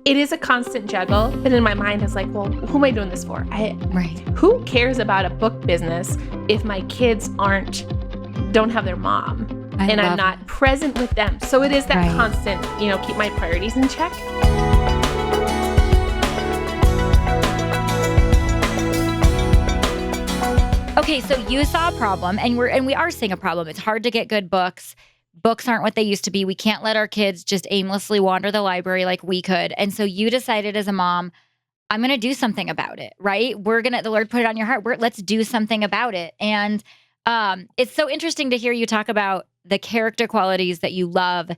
it is a constant juggle, but in my mind, I was like, well, who am I doing this for? Right. Who cares about a book business if my kids don't have their mom and I'm not present with them? So it is that constant, keep my priorities in check. Okay, so you saw a problem, and we are seeing a problem. It's hard to get good books. Books aren't what they used to be. We can't let our kids just aimlessly wander the library like we could. And so you decided as a mom, I'm going to do something about it, right? The Lord put it on your heart. Let's do something about it. And it's so interesting to hear you talk about the character qualities that you love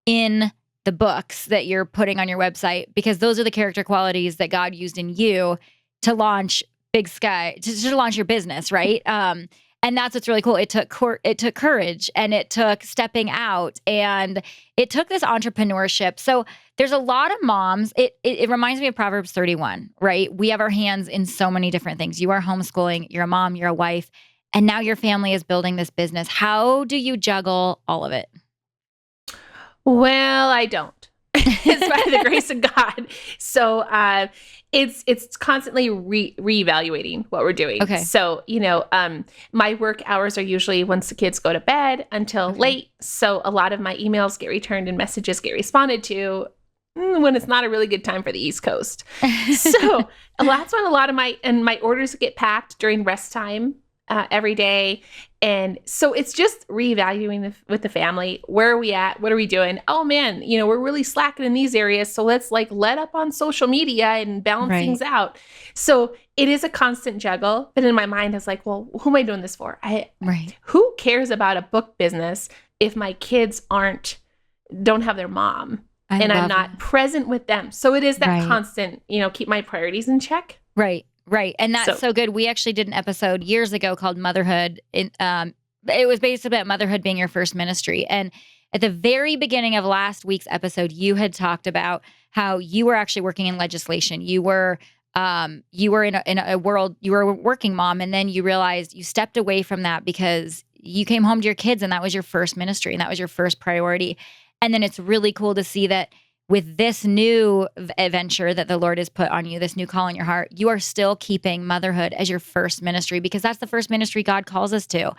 in the books that you're putting on your website, because those are the character qualities that God used in you to launch Big Sky, to launch your business, right? And that's what's really cool. It took courage, and it took stepping out, and it took this entrepreneurship. So there's a lot of moms. It reminds me of Proverbs 31, right? We have our hands in so many different things. You are homeschooling, you're a mom, you're a wife, and now your family is building this business. How do you juggle all of it? Well, I don't. It's by the grace of God. So it's constantly reevaluating what we're doing. Okay. So, my work hours are usually once the kids go to bed until late. So a lot of my emails get returned and messages get responded to when it's not a really good time for the East Coast. So that's when a lot of my orders get packed during rest time every day. And so it's just reevaluating with the family. Where are we at? What are we doing? Oh man, we're really slacking in these areas. So let's let up on social media and balance things out. So it is a constant juggle. But in my mind, I was like, well, who am I doing this for? Who cares about a book business if my kids don't have their mom and I'm not present with them? So it is that constant, keep my priorities in check. Right. And that's so good. We actually did an episode years ago called Motherhood. It was basically about motherhood being your first ministry. And at the very beginning of last week's episode, you had talked about how you were actually working in legislation. You were in a world, you were a working mom, and then you realized you stepped away from that because you came home to your kids and that was your first ministry and that was your first priority. And then it's really cool to see that with this new adventure that the Lord has put on you, this new call in your heart, you are still keeping motherhood as your first ministry, because that's the first ministry God calls us to.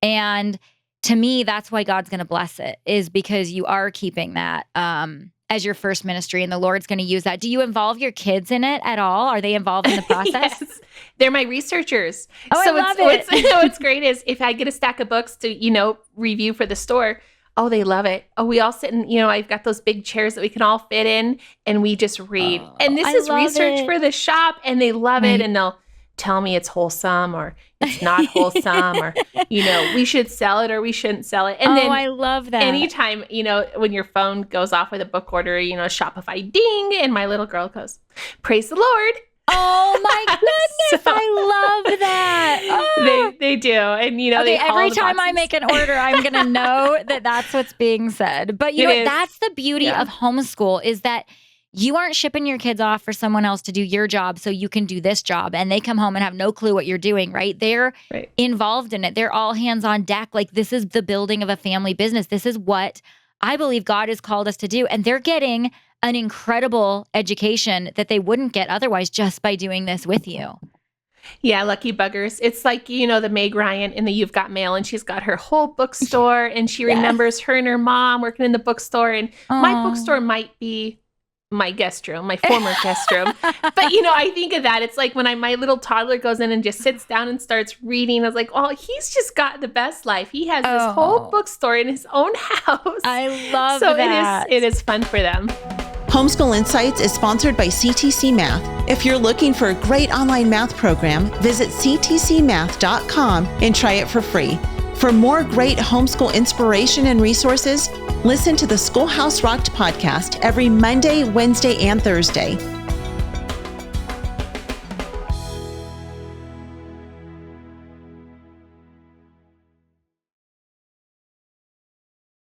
And to me, that's why God's going to bless it, is because you are keeping that as your first ministry, and the Lord's going to use that. Do you involve your kids in it at all? Are they involved in the process? Yes, they're my researchers. Oh, so I love it. What's great is if I get a stack of books to, review for the store, oh, they love it. Oh, we all sit in, I've got those big chairs that we can all fit in and we just read. And this is research for the shop, and they love it. And they'll tell me it's wholesome or it's not wholesome or, we should sell it or we shouldn't sell it. And then I love that. Anytime, when your phone goes off with a book order, Shopify ding, and my little girl goes, praise the Lord. Oh my goodness. I love that. Oh. They do. And, they every time I make an order, I'm going to know that that's what's being said. But that's the beauty of homeschool, is that you aren't shipping your kids off for someone else to do your job so you can do this job. And they come home and have no clue what you're doing, right? They're involved in it. They're all hands on deck. Like, this is the building of a family business. This is what I believe God has called us to do. And they're getting an incredible education that they wouldn't get otherwise just by doing this with you. Yeah, lucky buggers. It's like, the Meg Ryan in the You've Got Mail, and she's got her whole bookstore, and she remembers her and her mom working in the bookstore. And my bookstore might be my guest room, my former guest room. But, I think of that. It's like when my little toddler goes in and just sits down and starts reading, I was like, oh, he's just got the best life. He has this whole bookstore in his own house. I love that. So it is fun for them. Homeschool Insights is sponsored by CTC Math. If you're looking for a great online math program, visit ctcmath.com and try it for free. For more great homeschool inspiration and resources, listen to the Schoolhouse Rocked podcast every Monday, Wednesday, and Thursday.